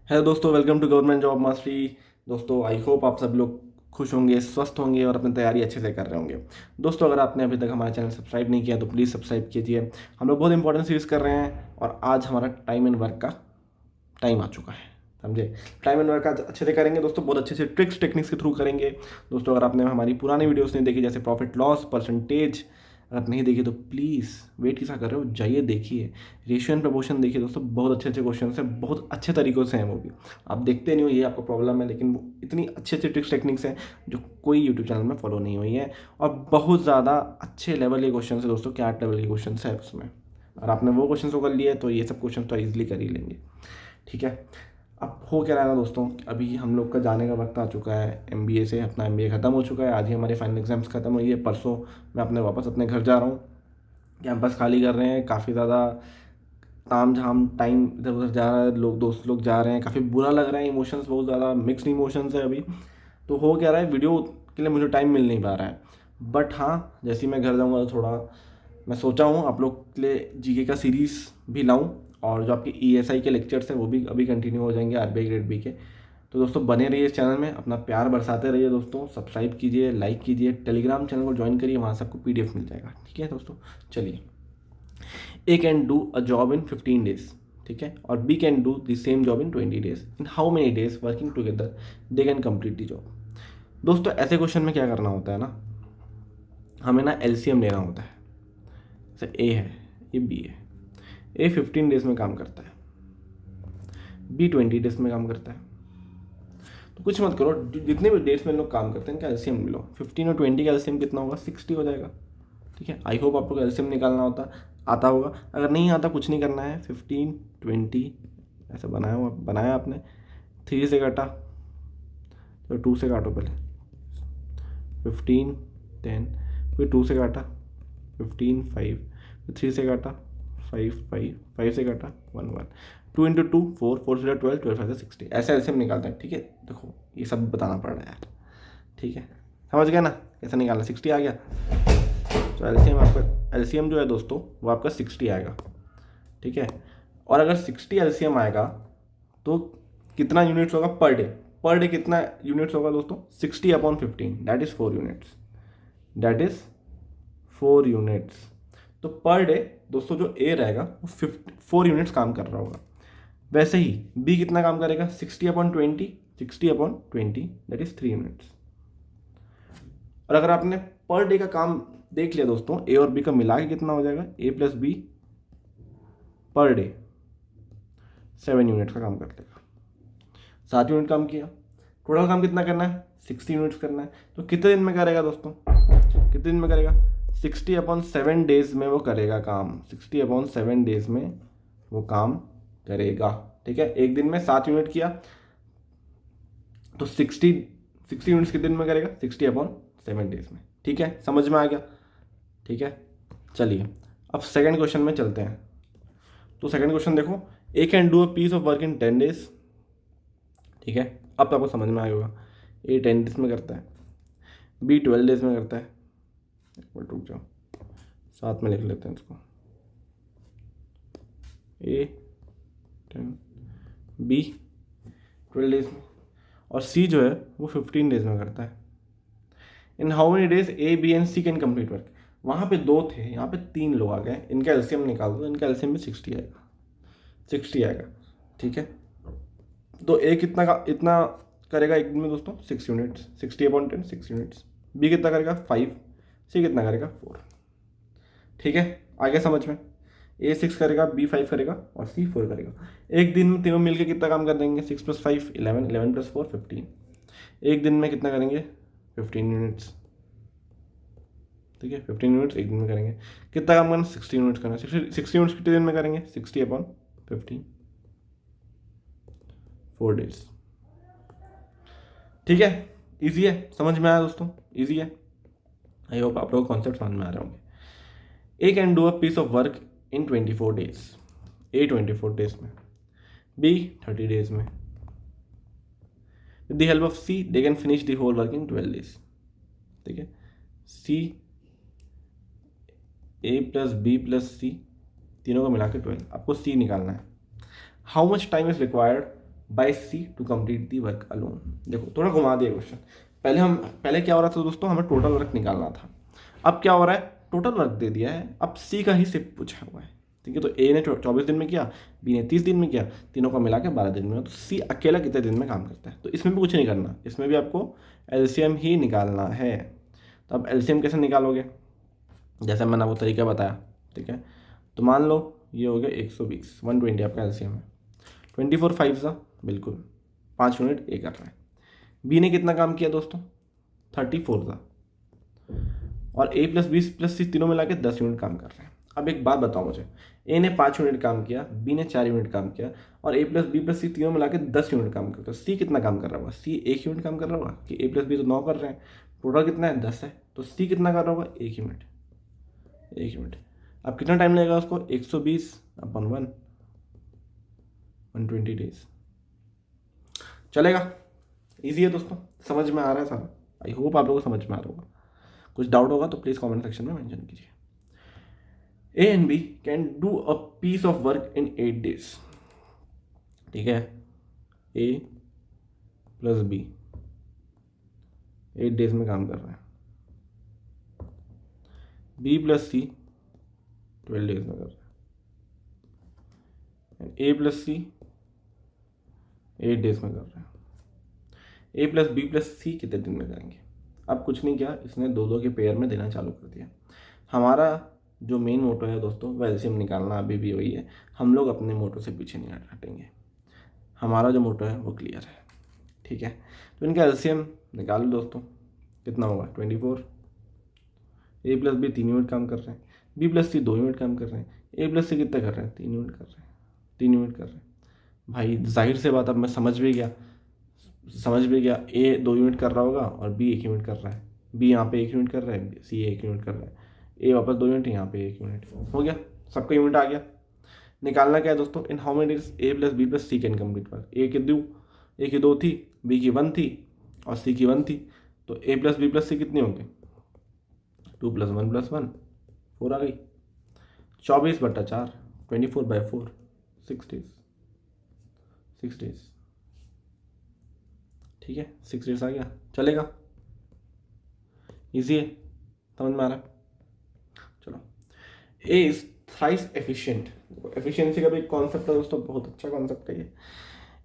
Hello दोस्तों, welcome to government job mastery. दोस्तों I hope आप सब लोग खुश होंगे, स्वस्थ होंगे और अपनी तैयारी अच्छे से कर रहे होंगे। दोस्तों अगर आपने अभी तक हमारा चैनल सब्सक्राइब नहीं किया तो प्लीज़ सब्सक्राइब कीजिए। हम लोग बहुत इंपॉर्टेंट सीरीज़ कर रहे हैं और आज हमारा टाइम एंड वर्क का टाइम आ चुका है। समझे? टाइम एंड वर्क आज अच्छे से करेंगे दोस्तों, बहुत अच्छे से ट्रिक्स टेक्निक्स के थ्रू करेंगे। दोस्तों अगर आपने हमारी पुरानी वीडियोस नहीं देखी, जैसे प्रॉफिट लॉस परसेंटेज, अगर नहीं देखी तो प्लीज़ वेट किसा कर रहे हो, जाइए देखिए। रेशियो एंड प्रपोर्शन देखिए दोस्तों, बहुत अच्छे अच्छे क्वेश्चन हैं, बहुत अच्छे तरीक़ों से हैं वो भी। आप देखते नहीं हो, ये आपका प्रॉब्लम है, लेकिन वो इतनी अच्छी अच्छी ट्रिक्स टेक्निक्स हैं जो कोई यूट्यूब चैनल में फॉलो नहीं हुई है। और बहुत ज़्यादा अच्छे लेवल के क्वेश्चन है दोस्तों, क्या लेवल के क्वेश्चन है उसमें। और आपने वो क्वेश्चन को कर लिया है तो ये सब क्वेश्चन तो ईजिली कर ही लेंगे। ठीक है, अब हो क्या रहा है ना दोस्तों, अभी हम लोग का जाने का वक्त आ चुका है एमबीए से। अपना एमबीए ख़त्म हो चुका है, आज ही हमारे फाइनल एग्जाम्स ख़त्म हुई है। परसों मैं अपने वापस अपने घर जा रहा हूँ। कैंपस खाली कर रहे हैं, काफ़ी ज़्यादा ताम झाम टाइम इधर उधर जा रहा है, लोग दोस्त लोग जा रहे हैं, काफ़ी बुरा लग रहा है। इमोशंस बहुत ज़्यादा मिक्स्ड इमोशंस है अभी। तो हो क्या रहा है, वीडियो के लिए मुझे टाइम मिल नहीं पा रहा है। बट हाँ, जैसे ही मैं घर जाऊँगा तो थोड़ा मैं सोचा हूँ आप लोग के लिए जीके का सीरीज़ भी लाऊँ, और जो आपके ईएसआई के लेक्चर्स हैं वो भी अभी कंटिन्यू हो जाएंगे, आरबीआई ग्रेड बी के। तो दोस्तों बने रहिए इस चैनल में, अपना प्यार बरसाते रहिए दोस्तों। सब्सक्राइब कीजिए, लाइक कीजिए, टेलीग्राम चैनल को ज्वाइन करिए, वहाँ से आपको पीडीएफ मिल जाएगा। ठीक है दोस्तों, चलिए। A can do a job in 15 days, ठीक है, और B can do the same job in 20 days. In how many days working together they can complete the job. दोस्तों ऐसे क्वेश्चन में क्या करना होता है ना, हमें ना एलसीएम लेना होता है। जैसे ए है, ये बी है। ए 15 डेज में काम करता है, बी 20 डेज में काम करता है। तो कुछ मत करो, जितने भी डेट्स में लोग काम करते हैं इनका एलसीएम लो। 15 और 20 का एलसीएम कितना होगा? 60 हो जाएगा। ठीक है, आई होप आपको एलसीएम निकालना आता होगा। अगर नहीं आता, कुछ नहीं करना है। 15 20 ऐसा बनाया आपने, 3 से काटा तो 2 से काटो पहले, 15 10, फिर 2 से काटा 15 5, फिर 3 से काटा 5 5, 5 से काटा 1 1, 2 इंटू 2 4, 4 से 12, 12 से 60, ऐसे एलसीएम निकालते हैं। ठीक है, देखो ये सब बताना पड़ रहा है यार। ठीक है, समझ गए ना कैसे निकालना? 60 आ गया तो एलसीएम जो है दोस्तों वो आपका 60 आएगा। ठीक है, और अगर 60 एलसीएम आएगा तो कितना यूनिट्स होगा पर डे? पर डे कितना यूनिट्स होगा दोस्तों? 60/15, that is 4 units. That is 4 units. तो पर डे दोस्तों जो ए रहेगा वो 4 यूनिट्स काम कर रहा होगा। वैसे ही बी कितना काम करेगा? 60/20, 60/20 दैट इज़ 3 यूनिट्स। और अगर आपने पर डे का काम देख लिया दोस्तों, ए और बी का मिला के कितना हो जाएगा? ए प्लस बी पर डे 7 यूनिट का काम कर लेगा। 7 यूनिट काम किया। टोटल काम कितना करना है? 60 यूनिट्स करना है। तो कितने दिन में करेगा दोस्तों? कितने दिन में करेगा? 60/7 डेज में वो करेगा काम। 60/7 डेज में वो काम करेगा। ठीक है, एक दिन में 7 यूनिट किया तो 60 यूनिट्स कितने दिन में करेगा? 60/7 डेज में। ठीक है, समझ में आ गया? ठीक है, चलिए अब सेकंड क्वेश्चन में चलते हैं। तो सेकंड क्वेश्चन देखो, A can do a piece of work in 10 days. ठीक है, अब तो आपको समझ में आया होगा। ए 10 डेज में करता है, बी 12 डेज में करता है। एक मिनट रुक जाओ, साथ में लिख लेते हैं इसको। ए 10, बी 12 डेज में, और सी जो है वो 15 डेज में करता है। In how many days A B and C can complete work. वहाँ पे 2 थे, यहाँ पे 3 लोग आ गए। इनका एलसीएम निकाल दो, इनका एलसीएम भी 60 आएगा। 60 आएगा। ठीक है, तो ए इतना करेगा एक दिन में दोस्तों? 6 यूनिट्स। 60/10 6 यूनिट्स। बी कितना करेगा? 5। सी कितना करेगा? 4। ठीक है, आगे समझ में। ए 6 करेगा, बी 5 करेगा और सी 4 करेगा। एक दिन में तीनों मिलकर कितना काम कर देंगे? 6 + 5 11, 11 + 4 15। एक दिन में कितना करेंगे? 15 यूनिट्स। ठीक है, 15 यूनिट्स एक दिन में करेंगे। कितना काम करना? 60 यूनिट्स करना। 60 यूनिट्स कितने दिन में करेंगे? 60/15 4 डेज। ठीक है, इजी है, समझ में आया दोस्तों? इजी है। आई होप आप लोग कॉन्सेप्ट समझ में आ रहे होंगे। A can do a piece of work in 24 days. A 24 days में, बी 30 डेज में। With the help of C they can finish the whole work in 12 days. ठीक है, C A plus B plus C तीनों को मिला के 12। आपको C निकालना है। How much time is required by C to complete the work alone. देखो थोड़ा घुमा दिया क्वेश्चन। पहले क्या हो रहा था दोस्तों, हमें टोटल वर्क निकालना था। अब क्या हो रहा है, टोटल वर्क दे दिया है, अब सी का ही सिर्फ पूछा हुआ है। ठीक है, तो ए ने 24 दिन में किया, बी ने 30 दिन में किया, तीनों का मिला के 12 दिन में, तो सी अकेला कितने दिन में काम करता है। तो इसमें भी कुछ नहीं करना, इसमें भी आपको एलसीएम ही निकालना है। तो अब एलसीएम कैसे निकालोगे, जैसे मैंने वो तरीका बताया। ठीक है, तो मान लो ये हो गया 120, 120 आपका एलसीएम है। 24 5 सा बिल्कुल 5 यूनिट ए कर रहा है। बी ने कितना काम किया दोस्तों, 34 सा, और ए प्लस बी प्लस सी तीनों मिला के 10 यूनिट काम कर रहे हैं। अब एक बात बताओ मुझे, ए ने 5 यूनिट काम किया, बी ने 4 यूनिट काम किया, और ए प्लस बी प्लस सी तीनों मिला के 10 यूनिट काम करता है। सी कितना काम कर रहा होगा, सी 1 यूनिट काम कर रहा होगा, कि ए प्लस बी तो 9 कर रहे हैं, टोटल कितना है 10 है, तो सी कितना कर रहा होगा 1 यूनिट, 1 यूनिट। अब कितना टाइम लगेगा उसको, 120 अपन 120 डेज चलेगा। ईजी है दोस्तों, समझ में आ रहा है सारा। आई होप आप लोगों को समझ में आ रहा होगा। कुछ डाउट होगा तो प्लीज़ कमेंट सेक्शन में मेंशन कीजिए। A and B can do a piece of work in 8 days. ठीक है, ए प्लस बी 8 डेज में काम कर रहे हैं, बी प्लस सी 12 डेज में कर रहे हैं, ए प्लस सी 8 डेज में कर रहे हैं। ए प्लस बी प्लस सी कितने दिन में करेंगे। अब कुछ नहीं किया, इसने दो दो के पेयर में देना चालू कर दिया। हमारा जो मेन मोटो है दोस्तों, वो एलसीएम निकालना अभी भी वही है। हम लोग अपने मोटो से पीछे नहीं हटेंगे, हमारा जो मोटो है वो क्लियर है। ठीक है, तो इनका एलसीएम निकाल लो दोस्तों, कितना होगा 24। ए प्लस बी 3 यूनिट काम कर रहे हैं, बी प्लस सी 2 यूनिट काम कर रहे हैं, ए प्लस सी कितना कर रहे हैं 3 यूनिट कर रहे हैं, 3 यूनिट कर रहे हैं। भाई जाहिर से बात, अब मैं समझ भी गया, ए 2 यूनिट कर रहा होगा और बी 1 यूनिट कर रहा है, बी यहाँ पे 1 यूनिट कर रहा है, सी 1 यूनिट कर रहा है, ए वापस 2 यूनिट, यहाँ पे 1 यूनिट, हो गया, सबका यूनिट आ गया। निकालना क्या है दोस्तों, in how many days A plus B plus C can complete work. A की 2 थी, बी की 1 थी और सी की 1 थी, तो ए प्लस बी प्लस सी कितनी होंगे 2 + 1 + 1 4 आ गई। 24/4 24/4 6 डेज, 6 डेज। ठीक है, 6 डेज आ गया, चलेगा, इजी है, समझ में आ रहा है। चलो, ए इज थ्राइस एफिशिएंट। एफिशिएंसी का भी कॉन्सेप्ट है दोस्तों, बहुत अच्छा कॉन्सेप्ट है ये।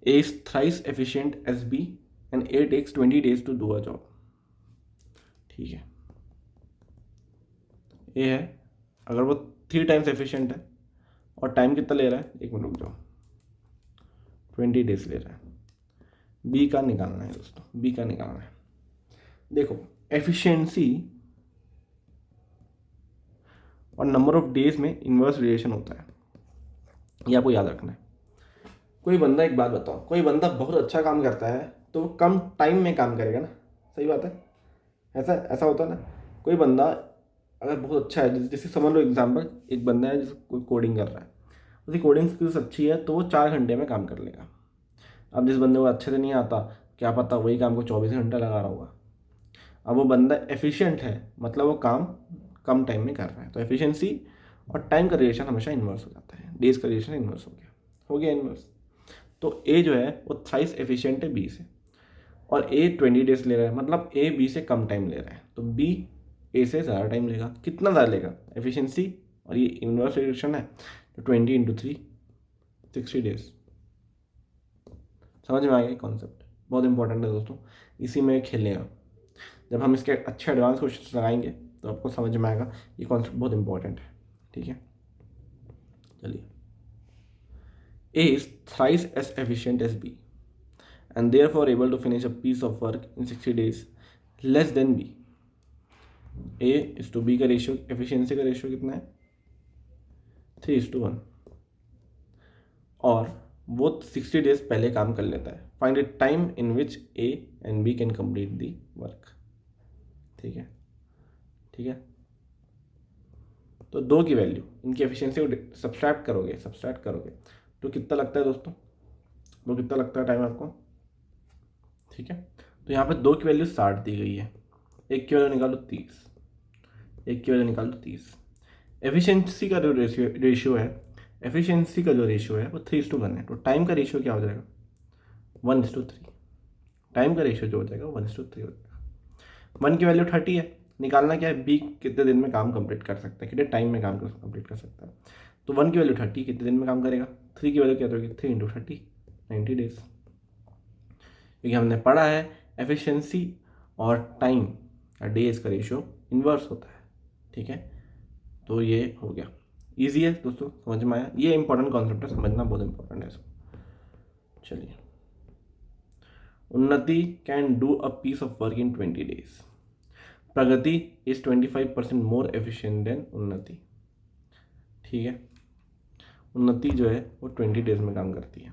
A is thrice efficient as B and A takes 20 days to do a job. ठीक है, ए है, अगर वो 3 टाइम्स एफिशिएंट है और टाइम कितना ले रहा है, 1 मिनट रुक जाओ, 20 डेज ले रहा है। बी का निकालना है दोस्तों, बी का निकालना है। देखो, एफिशिएंसी और नंबर ऑफ डेज में इन्वर्स रिलेशन होता है, ये आपको याद रखना है। कोई बंदा, एक बात बताओ, कोई बंदा बहुत अच्छा काम करता है तो वो कम टाइम में काम करेगा ना, सही बात है, ऐसा ऐसा होता है ना। कोई बंदा अगर बहुत अच्छा है, जैसे समझ लो एग्जाम्पल, एक बंदा है जिसको कोई कोडिंग कर रहा है, उसकी कोडिंग स्किल्स अच्छी है तो वो 4 घंटे में काम कर लेगा। अब जिस बंदे को अच्छे से नहीं आता, क्या पता वही काम को 24 घंटा लगा रहा होगा। अब वो बंदा एफिशिएंट है, मतलब वो काम कम टाइम में कर रहा है, तो एफिशिएंसी और टाइम का रिलेशन हमेशा इन्वर्स हो जाता है, डेज का रिलेशन इन्वर्स हो गया इन्वर्स। तो ए जो है वो थ्राइस एफिशिएंट है बी से, और ए 20 डेज ले रहा है, मतलब ए बी से कम टाइम ले रहा है, तो बी ए से ज़्यादा टाइम लेगा। कितना ज़्यादा लेगा, एफिशिएंसी और ये इन्वर्स रिलेशन है, तो 20 × 3 60 डेज। समझ में आ गया कॉन्सेप्ट, बहुत इंपॉर्टेंट है दोस्तों, इसी में खेलेगा। जब हम इसके अच्छे एडवांस क्वेश्चन लगाएंगे तो आपको समझ में आएगा ये कॉन्सेप्ट बहुत इंपॉर्टेंट है। ठीक है, चलिए, A is thrice as efficient as B and therefore able to finish a piece of work in 60 days less than B. A is to B का रेशियो, एफिशिएंसी का रेशियो कितना है 3:1, और वो 60 डेज पहले काम कर लेता है। Find the time in which A and B can complete the work. ठीक है, ठीक है, तो 2 की वैल्यू, इनकी एफिशिएंसी को सब्सट्रैक्ट करोगे तो कितना लगता है दोस्तों, वो कितना लगता है टाइम आपको। ठीक है, तो यहाँ पे 2 की वैल्यू 60 दी गई है, 1 की वैल्यू निकालो 30, 1 की वैल्यू निकालो 30। एफिशिएंसी का जो रेशियो है, वो 3:1 है, तो टाइम का रेशियो क्या हो जाएगा 1:3, टाइम का रेशियो जो हो जाएगा 1:3 हो जाएगा। 1 की वैल्यू 30 है, निकालना क्या है, बी कितने दिन में काम कंप्लीट कर सकता है, कितने टाइम में काम कंप्लीट कर सकता है। तो 1 की वैल्यू 30, कितने दिन में काम करेगा। 3 की वैल्यू क्या होगी, 3 × 30, 90 डेज। क्योंकि हमने पढ़ा है एफिशिएंसी और टाइम या डेज का रेशियो इन्वर्स होता है, ठीक है। तो ये हो गया, ईजी है दोस्तों, समझ में आया। ये इंपॉर्टेंट कॉन्सेप्ट है, समझना बहुत इंपॉर्टेंट है इसको। चलिए, Unnati can do a piece of work in 20 days. Pragati is 25% more efficient than Unnati, ठीक है। उन्नति जो है वो 20 डेज में काम करती है,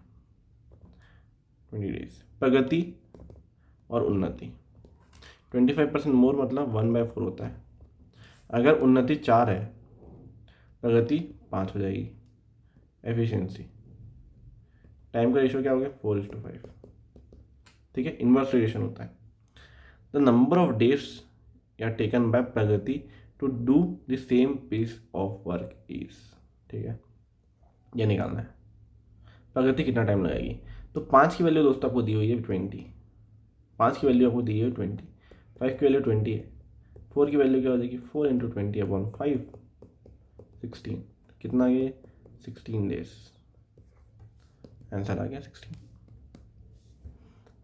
20 डेज। प्रगति और उन्नति 25% मोर मतलब 1/4 होता है। अगर उन्नति 4 है, प्रगति 5 हो जाएगी। एफिशिएंसी, टाइम का रेशियो क्या हो गया, 4:5, ठीक है। इन्वर्स रिलेशन होता है। द नंबर ऑफ डेज या taken by Pragati to do the same piece of work is, ठीक है, ये निकालना है। प्रगति कितना टाइम लगाएगी, तो 5 की वैल्यू दोस्तों आपको दी हुई है 20, 5 की वैल्यू आपको दी हुई है 20, 5 की वैल्यू 20 है, 4 की वैल्यू क्या हो जाएगी, 4 × 20/5, 16, कितना ये 16 डेज, आंसर आ गया 16,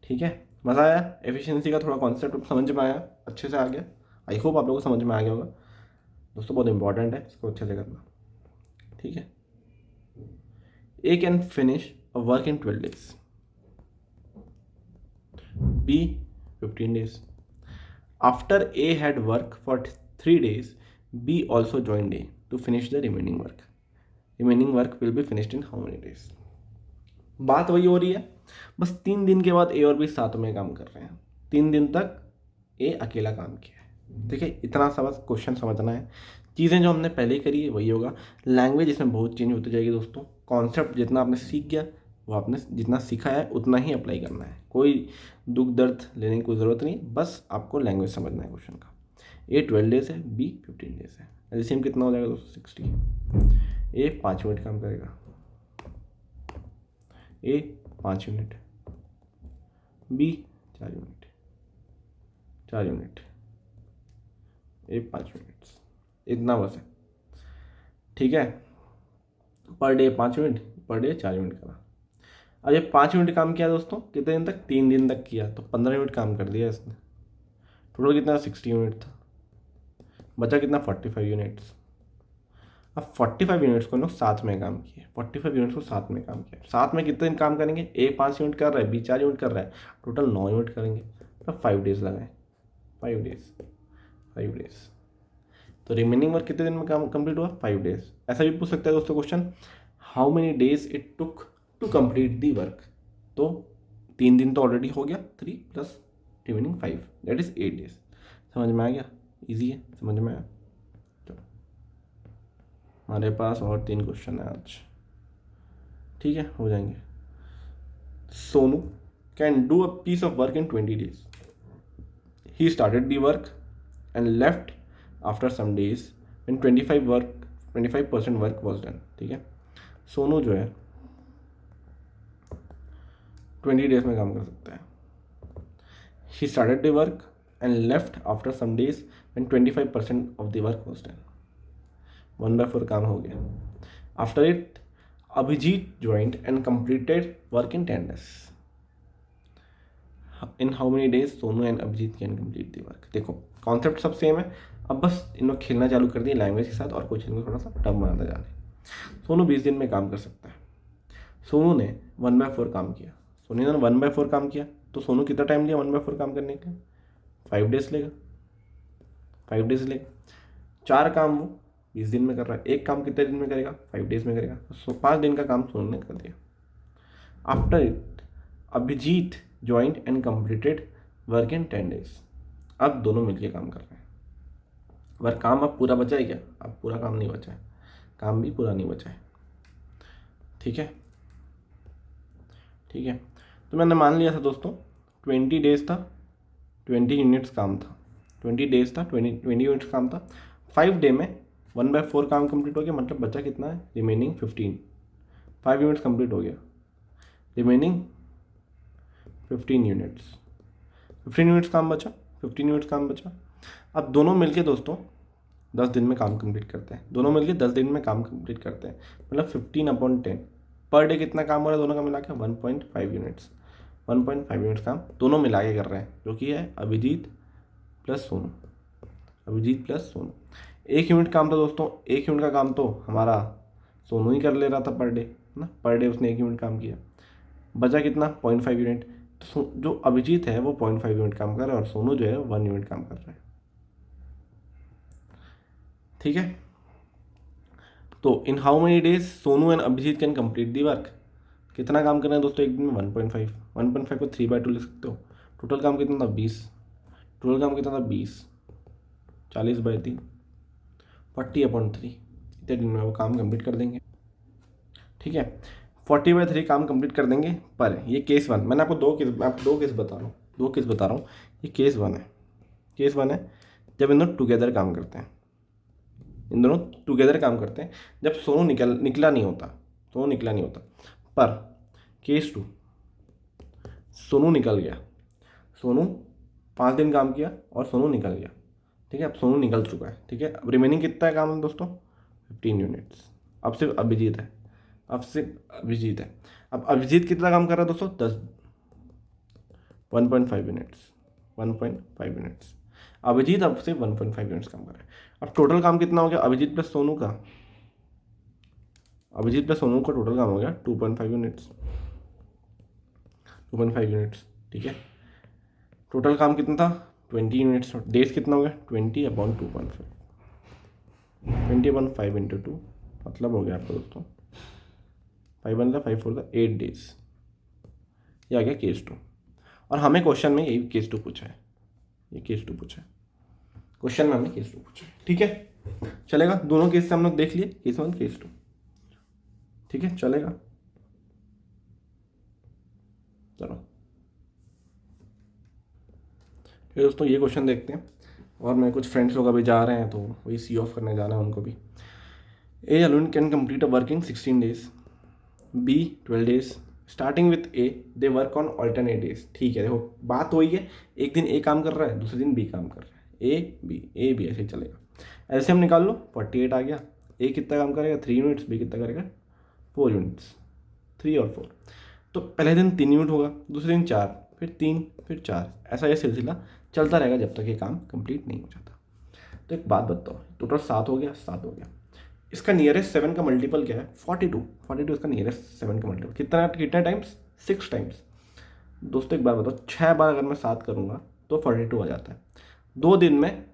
ठीक है। मज़ा आया, एफिशिएंसी का थोड़ा कॉन्सेप्ट समझ में आया, अच्छे से आ गया। आई होप आप लोगों को समझ में आ गया होगा दोस्तों, बहुत इंपॉर्टेंट है, इसको अच्छे से करना, ठीक है। A can finish a work in 12 days, B 15 days. After A had work for 3 days, B also joined A to finish the remaining work. Remaining work will be finished in how many days. बात वही हो रही है, बस 3 दिन के बाद ए और बी साथ में काम कर रहे हैं। 3 दिन तक ए अकेला काम किया है, ठीक है। इतना सा बस क्वेश्चन समझना है। चीज़ें जो हमने पहले करी है वही होगा। लैंग्वेज इसमें बहुत चेंज होती जाएगी दोस्तों। कॉन्सेप्ट जितना आपने सीख गया, वो आपने जितना सीखा है उतना ही अप्लाई करना है। कोई दुख दर्द लेने की कोई ज़रूरत नहीं, बस आपको लैंग्वेज समझना है क्वेश्चन का। ए 12 डेज है, बी 15 डेज है। एलसीएम कितना हो जाएगा दोस्तों, 60। ए 5 मिनट काम करेगा, ए 5 यूनिट, बी 4 यूनिट, 4 यूनिट, ए 5 यूनिट्स, इतना बस है, ठीक है। Per day 5 unit, per day 4 unit करा। अब ये 5 यूनिट काम किया दोस्तों, कितने दिन तक, 3 दिन तक किया, तो 15 यूनिट काम कर दिया इसने। टोटल कितना, 60 यूनिट था, बचा कितना, 45 यूनिट्स। अब 45 यूनिट्स को लोग साथ में काम किए, 45 यूनिट्स को साथ में काम किया। साथ में कितने दिन काम करेंगे, ए 5 यूनिट कर रहा है, बी 4 यूनिट कर रहा है, टोटल 9 यूनिट करेंगे। तो 5 डेज लगाए, 5 डेज, 5 डेज। तो रिमेनिंग वर्क कितने दिन में काम कंप्लीट हुआ, 5 डेज। ऐसा भी पूछ सकता है दोस्तों question, how many days it took to complete the work. तो 3 दिन तो ऑलरेडी हो गया, 3 + रिमेनिंग 5, दैट इज 8 डेज। समझ में आ गया, ईजी है, समझ में आया। चलो, हमारे पास और 3 क्वेश्चन है आज, ठीक है, हो जाएंगे। Sonu can do a piece of work in 20 days. He started the work and left after some days when 25% work was done, ठीक है। सोनू जो है 20 डेज में काम कर सकता है। He started the work and left after some days when 25% of the work was done, 1/4 काम हो गया। After it Abhijit joint and completed work in 10 days। In how many days Sonu and Abhijit can complete the work. देखो concept सब same है, अब बस इन लोग खेलना चालू कर दिए लैंग्वेज के साथ और क्वेश्चन को थोड़ा सा टफ बनाते जा रहे। सोनू 20 दिन में काम कर सकता है। सोनू ने 1/4 काम किया, सोनू ने 1/4 काम किया, तो सोनू कितना टाइम लिया 1/4 काम करने के, 5 डेज लेगा, 5 डेज लेगा। 4 काम वो 20 दिन में कर रहा है, एक काम कितने दिन में करेगा, 5 डेज में करेगा। तो 5 दिन का काम सोनू ने कर दिया। After it Abhijit joint and completed work in 10 days। अब दोनों मिलकर काम कर रहे हैं। वर्क काम अब पूरा बचा है क्या, अब पूरा काम नहीं बचा है, काम भी पूरा नहीं बचा है, ठीक है, ठीक है। तो मैंने मान लिया था दोस्तों 20 डेज था, 20 यूनिट्स काम था, 20 डेज था, 20 यूनिट्स काम था। 5 डे में 1/4 काम कंप्लीट हो गया, मतलब बचा कितना है, रिमेनिंग 15। 5 यूनिट्स कंप्लीट हो गया, रिमेनिंग 15 यूनिट्स, 15 यूनिट्स काम बचा, 15 यूनिट्स काम बचा। अब दोनों मिलके दोस्तों 10 दिन में काम कंप्लीट करते हैं, दोनों मिलके 10 दिन में काम कंप्लीट करते हैं, मतलब 15/10 पर डे कितना काम हो रहा है दोनों का मिला के 1.5 यूनिट्स, 1.5 यूनिट्स काम दोनों मिला के कर रहे हैं, जो कि है Abhijit plus Sonu, Abhijit plus Sonu. 1 unit काम था दोस्तों, 1 यूनिट का काम तो हमारा सोनू ही कर ले रहा था पर डे, है ना, पर डे उसने 1 यूनिट काम किया, बचा कितना 0.5 यूनिट। तो जो अभिजीत है वो 0.5 यूनिट काम कर रहा है और सोनू जो है 1 यूनिट काम कर रहा है, ठीक है। तो in how many days Sonu and Abhijit can complete the work, कितना काम करना है दोस्तों एक दिन में 1.5, 1.5 को 3/2 ले सकते हो। टोटल काम कितना था 20, टोटल काम कितना था 20, 40/3, 40/3, इतने दिन में वो काम कंप्लीट कर देंगे, ठीक है। 40/3 काम कंप्लीट कर देंगे। पर ये केस 1, मैंने आपको दो केस बता रहा हूँ, ये केस 1 है, केस 1 है जब इन दोनों टुगेदर काम करते हैं, इन दोनों टुगेदर काम करते हैं, जब सोनू निकला नहीं होता। पर केस 2, सोनू निकल गया, सोनू 5 दिन काम किया और सोनू निकल गया, ठीक है। अब सोनू निकल चुका है, ठीक है। अब रिमेनिंग कितना है काम है दोस्तों 15 यूनिट्स। अब सिर्फ अभिजीत है, अब अभिजीत कितना काम कर रहा है दोस्तों 1.5 यूनिट्स, 1.5 यूनिट्स। अभिजीत अब से 1.5 यूनिट्स काम कर रहा है। अब टोटल काम कितना हो गया अभिजीत प्लस सोनू का टोटल काम हो गया 2.5 यूनिट्स, 2.5 यूनिट्स, ठीक है। टोटल काम कितना था 20 यूनिट्स, डेज कितना हो गया 20/2.5, 20/5 × 2 मतलब हो गया आपका दोस्तों 5 1 5 4 8 डेज। ये आ गया केस 2। और हमें क्वेश्चन में यही केस 2 पूछा है, ये केस 2 पूछा है क्वेश्चन में, हमने केस 2 पूछा है, ठीक है। चलेगा, दोनों केस से हम लोग देख लिए, केस 1 केस 2, ठीक है, चलेगा। चलो फिर दोस्तों ये क्वेश्चन देखते हैं। और मेरे कुछ फ्रेंड्स लोग अभी जा रहे हैं तो वही सी ऑफ करने जाना है उनको भी। A alone can complete a work in 16 days, B 12 days, starting with A they work on alternate days, ठीक है। देखो बात वही है, एक दिन ए काम कर रहा है, दूसरे दिन बी काम कर रहा है, ए बी ऐसे ही चलेगा। ऐसे हम निकाल लो 48 आ गया। ए कितना काम करेगा 3 यूनिट्स, बी कितना करेगा 4 यूनिट्स, 3 और 4। तो पहले दिन 3 यूनिट होगा, दूसरे दिन 4, फिर 3, फिर 4, ऐसा ये सिलसिला चलता रहेगा जब तक ये काम कंप्लीट नहीं हो जाता। तो एक बात बताओ, टोटल 7 हो गया, इसका नियरेस्ट 7 का मल्टीपल क्या है 42 इसका नियरेस्ट 7 का मल्टीपल कितना टाइम्स 6 टाइम्स। दोस्तों एक बात बताओ, 6 बार अगर मैं 7 करूँगा तो 42 आ जाता है। 2 दिन में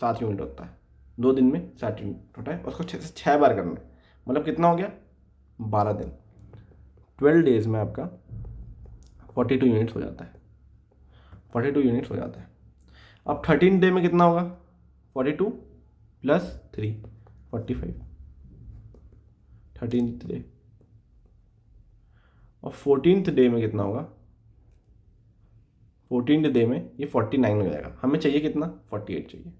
7 यूनिट होता है, 2 दिन में 7 यूनिट होता है, उसको 6 बार करना है, मतलब कितना हो गया 12 दिन, 12 डेज में आपका 42 यूनिट्स हो जाता है, 42 यूनिट्स हो जाता है। अब 13 डे में कितना होगा 42 + 3 45, 13th डे। और 14th डे में कितना होगा 14th डे में ये 49 हो जाएगा। हमें चाहिए कितना 48 चाहिए,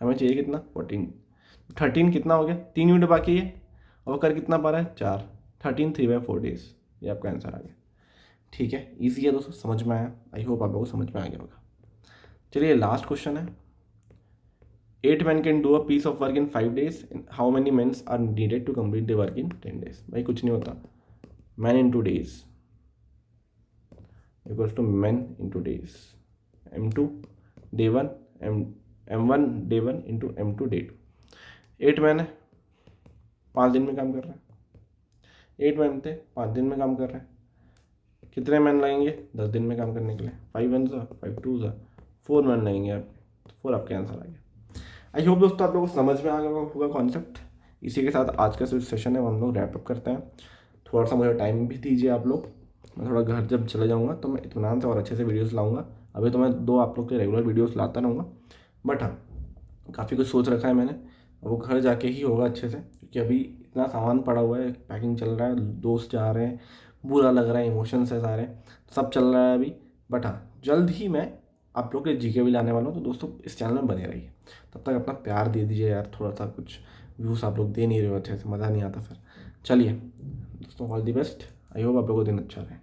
हमें चाहिए कितना 14, 13 कितना हो गया 3 यूनिट बाकी है और कर कितना पा रहा है 4, 13 3/4 डेज, ये आपका आंसर आ गया, ठीक है। ईजी है दोस्तों, समझ में आया, आई होप आप लोगों को समझ में आ गया होगा। चलिए लास्ट क्वेश्चन है, 8 men can do a piece of work in 5 days, how many men are needed to complete the work in 10 days। भाई कुछ नहीं होता, men into days equals to men into days, m2 day 1 m1 day 1 into m2 day 2। 8 man है 5 दिन में काम कर रहा है, 8 मैन थे 5 दिन में काम कर रहे हैं, कितने मैन लगेंगे 10 दिन में काम करने के लिए, 5 1 5 2 4 मैन लगेंगे आप, 4 आपके आंसर आ गया। आई होप दोस्तों आप लोगों को समझ में आ गया होगा कॉन्सेप्ट। इसी के साथ आज का जो सेशन है वो हम लोग रैप अप करते हैं। थोड़ा सा मुझे टाइम भी दीजिए आप लोग, मैं थोड़ा घर जब चले जाऊँगा तो मैं इत्मीनान से और अच्छे से वीडियोस लाऊंगा। अभी तो मैं 2 आप लोग के रेगुलर वीडियोस लाता रहूँगा, बट हाँ काफ़ी कुछ सोच रखा है मैंने, वो घर जाके ही होगा अच्छे से, क्योंकि अभी इतना सामान पड़ा हुआ है, पैकिंग चल रहा है, दोस्त जा रहे हैं, बुरा लग रहा है, इमोशंस है सारे, सब चल रहा है अभी। बट हाँ जल्द ही मैं आप लोग के जीके भी लाने वाला हूँ, तो दोस्तों इस चैनल में बने रहिए। तब तक अपना प्यार दे दीजिए यार, थोड़ा सा कुछ व्यूज़ आप लोग दे नहीं रहे हो अच्छे से, मज़ा नहीं आता फिर। चलिए दोस्तों all the best, I hope आप लोगों को दिन अच्छा रहे।